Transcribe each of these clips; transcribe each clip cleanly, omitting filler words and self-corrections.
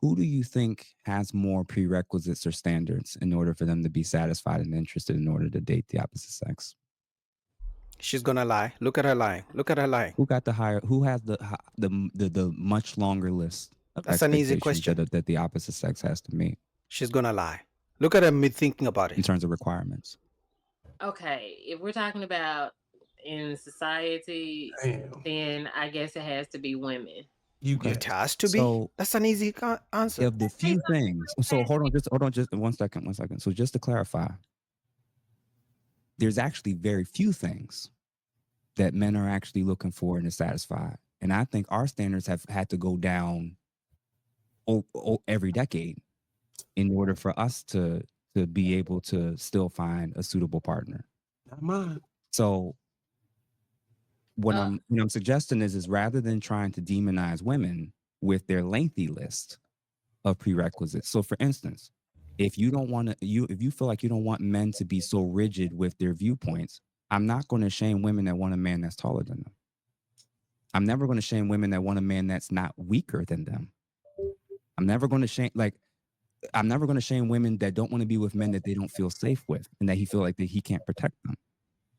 Who do you think has more prerequisites or standards in order for them to be satisfied and interested in order to date the opposite sex? She's gonna lie. Look at her lying. Look at her lying. Who got the higher? Who has the much longer list of That's an easy expectations question. that the opposite sex has to meet She's gonna lie. Look at her me thinking about in it. terms of requirements? Okay, if we're talking about in society, Damn. then I guess it has to be women. You Okay, It got has to be. so That's an easy answer. of the Let's say few things, so something hold on, just one second. So just to clarify, there's actually very few things that men are actually looking for and is satisfied. And I think our standards have had to go down every decade in order for us to be able to still find a suitable partner. not mine. So uh, what I'm suggesting is rather than trying to demonize women with their lengthy list of prerequisites. So for instance, if you don't want to if you feel like you don't want men to be so rigid with their viewpoints, I'm not going to shame women that want a man that's taller than them. I'm never going to shame women that want a man that's not weaker than them. I'm never going to shame I'm never going to shame women that don't want to be with men that they don't feel safe with and that he feel like that he can't protect them.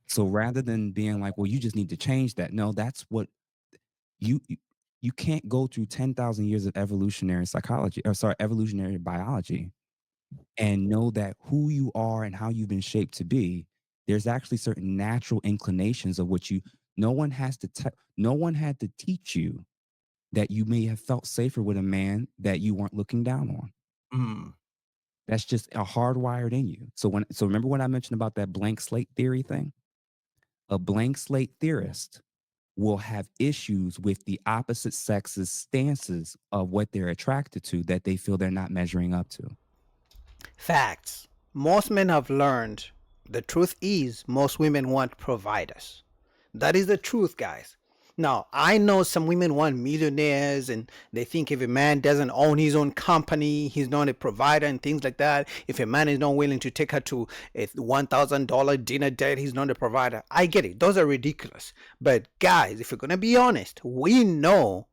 So rather than being like, well, you just need to change that. No, that's what you you can't go through 10,000 years of evolutionary psychology or sorry, evolutionary biology and know that who you are and how you've been shaped to be. There's actually certain natural inclinations of what you no one has to no one had to teach you that you may have felt safer with a man that you weren't looking down on. Mm. That's just a hardwired in you. So remember when I mentioned about that blank slate theory thing? A blank slate theorist will have issues with the opposite sex's stances of what they're attracted to that they feel they're not measuring up to. Facts. Most men have learned the truth is most women want providers. That is the truth, guys. Now, I know some women want millionaires and they think if a man doesn't own his own company, he's not a provider and things like that. If a man is not willing to take her to a $1,000 dinner date, he's not a provider. I get it. Those are ridiculous. But guys, if you're going to be honest, we know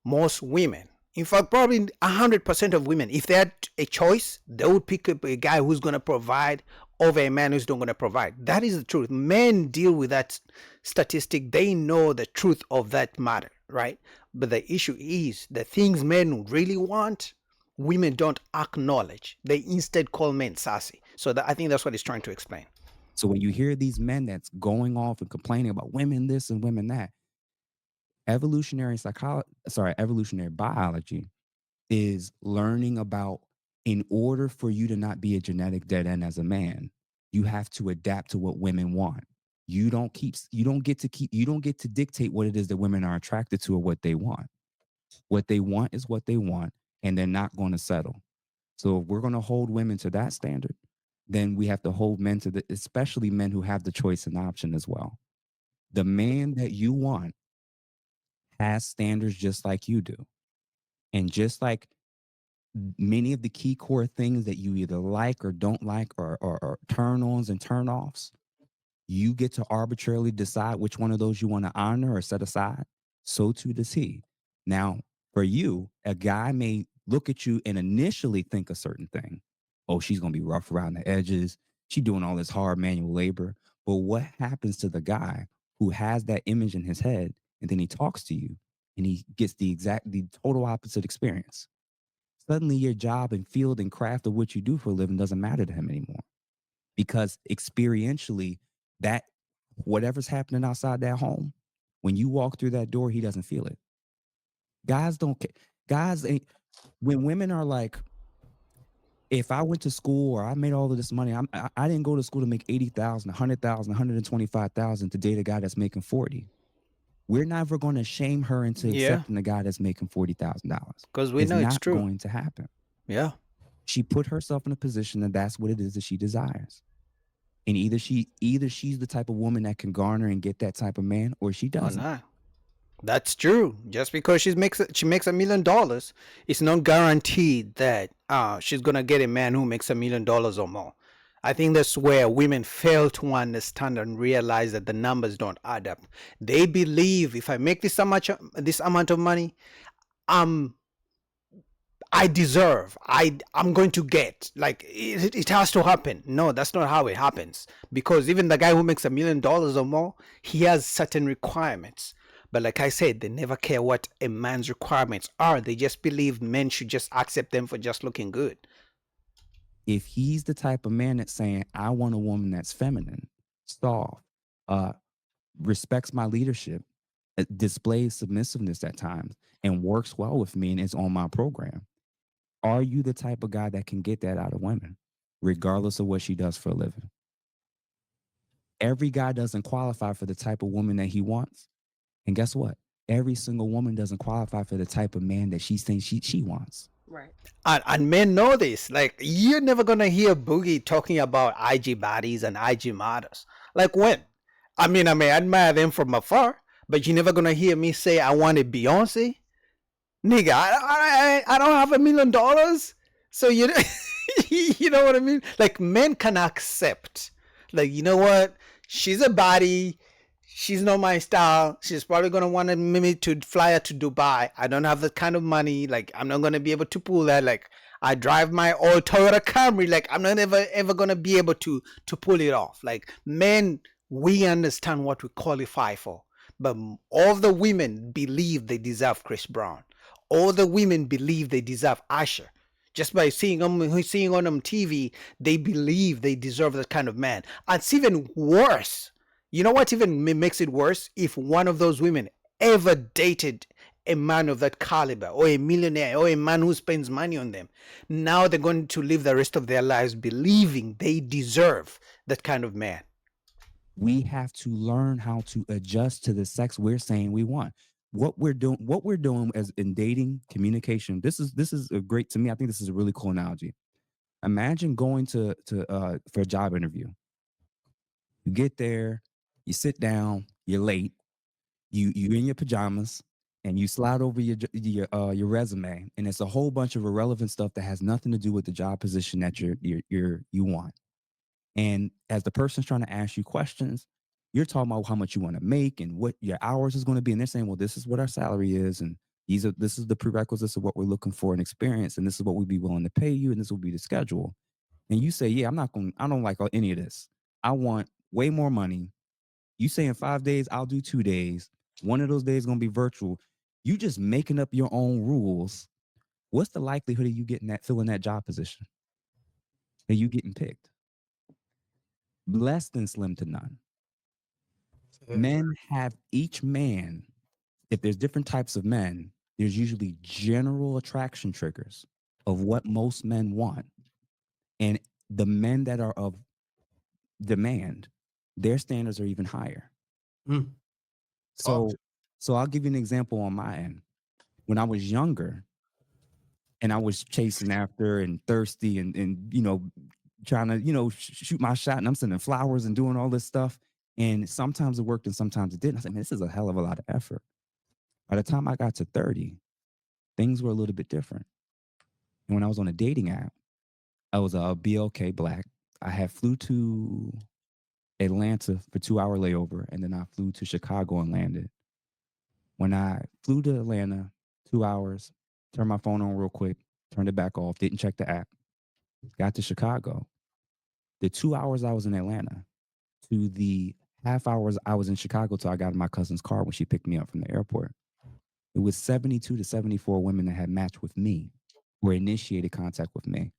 most women, in fact probably 100% of women, if they had a choice, they would pick up a guy who's going to provide over a man who's not going to provide. That is the truth. Men deal with that statistic. They know the truth of that matter, right? But the issue is the things men really want, women don't acknowledge. They instead call men sassy. So I think that's what he's trying to explain. So when you hear these men that's going off and complaining about women this and women that, evolutionary biology is learning about in order for you to not be a genetic dead end as a man, you have to adapt to what women want. You don't get to dictate what it is that women are attracted to or what they want. What they want is what they want, and they're not going to settle. So if we're going to hold women to that standard, then we have to hold men to especially men who have the choice and option as well. The man that you want has standards just like you do. And just like many of the key core things that you either like or don't like or turn ons and turn offs, you get to arbitrarily decide which one of those you want to honor or set aside. So too does he. Now, for you, a guy may look at you and initially think a certain thing. Oh, she's going to be rough around the edges. She's doing all this hard manual labor. But what happens to the guy who has that image in his head and then he talks to you and he gets the total opposite experience? Suddenly your job and field and craft of what you do for a living doesn't matter to him anymore because experientially that whatever's happening outside that home, when you walk through that door, he doesn't feel it. Guys don't care. Guys ain't when women are like, if I went to school or I made all of this money, I didn't go to school to make 80,000, 100,000, 125,000 to date a guy that's making 40. We're never going to shame her into Yeah, accepting a guy that's making $40,000. because we It's know it's not true. going to happen. Yeah. She put herself in a position that that's what it is that she desires. And either she's the type of woman that can garner and get that type of man, or she Oh doesn't. no. That's true. Just because she makes $1 million, it's not guaranteed that she's gonna get a man who makes $1 million or more. I think that's where women fail to understand and realize that the numbers don't add up. They believe if I make this amount of money, I'm I deserve. I'm going to get. Like it has to happen. No, that's not how it happens. Because even the guy who makes $1 million or more, he has certain requirements. But like I said, they never care what a man's requirements are. They just believe men should just accept them for just looking good. If he's the type of man that's saying, I want a woman that's feminine, soft, uh, respects my leadership, displays submissiveness at times, and works well with me and is on my program, are you the type of guy that can get that out of women, regardless of what she does for a living? Every guy doesn't qualify for the type of woman that he wants. And guess what? Every single woman doesn't qualify for the type of man that she thinks she wants. Right. And men know this. Like you're never gonna hear Boogie talking about IG bodies and IG models. Like when? I mean, I may admire them from afar, but you're never gonna hear me say I wanted Beyonce. Nigga, I don't have $1 million. So you you know what I mean? Like men can accept. Like, you know what? She's a body. She's not my style. She's probably gonna want me to fly her to Dubai. I don't have that kind of money. Like, I'm not gonna be able to pull that. Like, I drive my old Toyota Camry. Like, I'm not ever gonna be able to pull it off. Like, men, we understand what we qualify for, but all the women believe they deserve Chris Brown. All the women believe they deserve Usher. Just by seeing them on TV, they believe they deserve that kind of man. And it's even worse. You know what even makes it worse? If one of those women ever dated a man of that caliber, or a millionaire, or a man who spends money on them, now they're going to live the rest of their lives believing they deserve that kind of man. We have to learn how to adjust to the sex we're saying we want. What we're doing as in dating communication. This is a great, to me, I think this is a really cool analogy. Imagine going to for a job interview. You get there, you sit down, you're late, you in your pajamas, and you slide over your resume, and it's a whole bunch of irrelevant stuff that has nothing to do with the job position that you want. And as the person's trying to ask you questions, you're talking about how much you want to make and what your hours is going to be. And they're saying, well, this is what our salary is. And this is the prerequisites of what we're looking for in experience. And this is what we'd be willing to pay you. And this will be the schedule. And you say, yeah, I don't like any of this. I want way more money. You say in 5 days, I'll do 2 days. One of those days is going to be virtual. You just making up your own rules. What's the likelihood of you filling that job position? Are you getting picked? Less than slim to none. Men have, each man, if there's different types of men, there's usually general attraction triggers of what most men want. And the men that are of demand, their standards are even higher. So I'll give you an example on my end. When I was younger and I was chasing after and thirsty and trying to, shoot my shot, and I'm sending flowers and doing all this stuff. And sometimes it worked and sometimes it didn't. I said, man, this is a hell of a lot of effort. By the time I got to 30, things were a little bit different. And when I was on a dating app, I was a BLK Black. I had flew to Atlanta for 2-hour layover, and then I flew to Chicago and landed. When I flew to Atlanta, 2 hours, turned my phone on real quick, turned it back off, didn't check the app, got to Chicago. The 2 hours I was in Atlanta to the half hours I was in Chicago till I got in my cousin's car when she picked me up from the airport, it was 72 to 74 women that had matched with me or initiated contact with me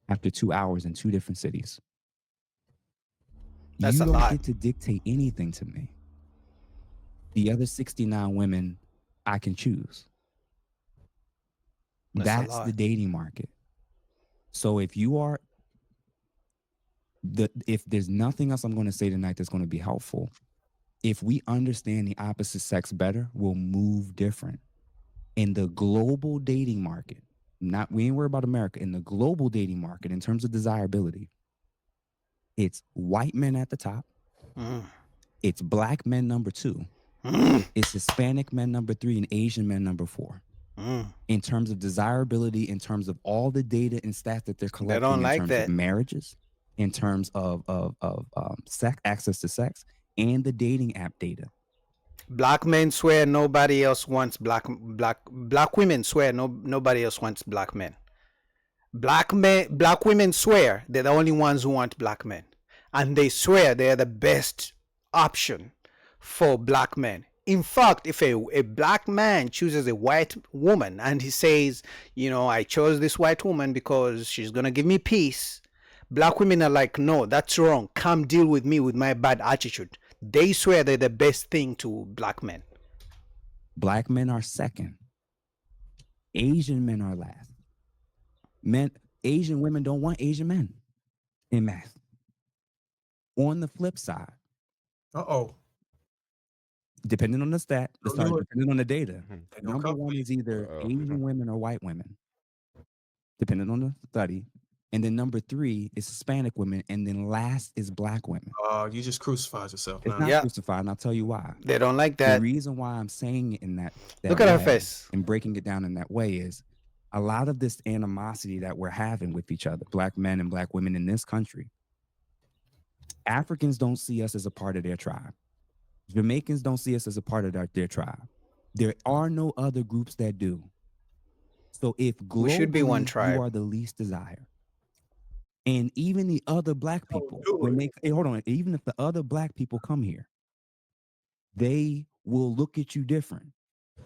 after 2 hours in 2 different cities. That's you a don't lot. get to dictate anything to me. The other 69 women I can choose. That's the dating market. So if there's nothing else I'm going to say tonight that's going to be helpful, if we understand the opposite sex better, we'll move different. In the global dating market, we ain't worried about America, in the global dating market, in terms of desirability, it's white men at the top. It's black men number 2. It's Hispanic men number 3 and Asian men number 4. In terms of desirability, in terms of all the data and stats that they're collecting, in terms of marriages, in terms of sex, access to sex, and the dating app data. Black men swear nobody else wants black women swear nobody else wants black men. Black women swear they're the only ones who want black men, and they swear they're the best option for black men. In fact, if a black man chooses a white woman and he says, you know, I chose this white woman because she's gonna give me peace, black women are like, no, that's wrong. Come deal with me with my bad attitude. They swear they're the best thing to black men. Black men are second. Asian men are last. Asian women don't want Asian men in math. On the flip side, depending on the stat, depending on the data, number one is either Asian women or white women, depending on the study. And then number 3 is Hispanic women, and then last is black women. You just crucified yourself. It's not crucified, and I'll tell you why. They don't like that. The reason why I'm saying it in that Look at her face and breaking it down in that way is a lot of this animosity that we're having with each other, black men and black women in this country. Africans don't see us as a part of their tribe. Jamaicans don't see us as a part of their tribe. There are no other groups that do. So if globally we should be one tribe, you are the least desired. And even the other black people, even if the other black people come here, they will look at you different.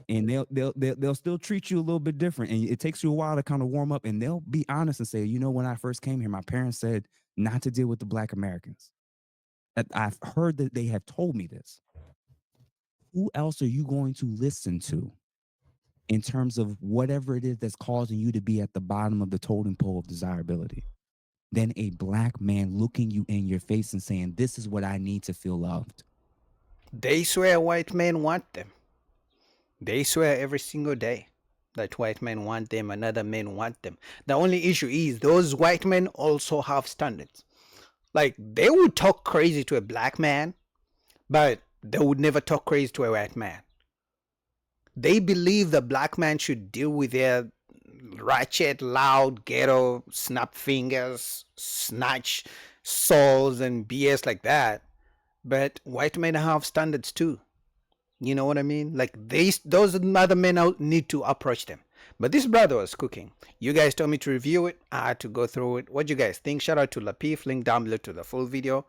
And they'll still treat you a little bit different. And it takes you a while to kind of warm up, and they'll be honest and say, you know, when I first came here, my parents said not to deal with the black Americans. I've heard that they have told me this. Who else are you going to listen to in terms of whatever it is that's causing you to be at the bottom of the totem pole of desirability than a black man looking you in your face and saying, this is what I need to feel loved? They swear white men want them. They swear every single day that white men want them and other men want them. The only issue is those white men also have standards. Like, they would talk crazy to a black man, but they would never talk crazy to a white man. They believe the black man should deal with their ratchet, loud, ghetto, snap fingers, snatch souls and BS like that. But white men have standards too. You know what I mean? Like, those other men need to approach them. But this brother was cooking. You guys told me to review it. I had to go through it. What do you guys think? Shout out to Lapif. Link down below to the full video.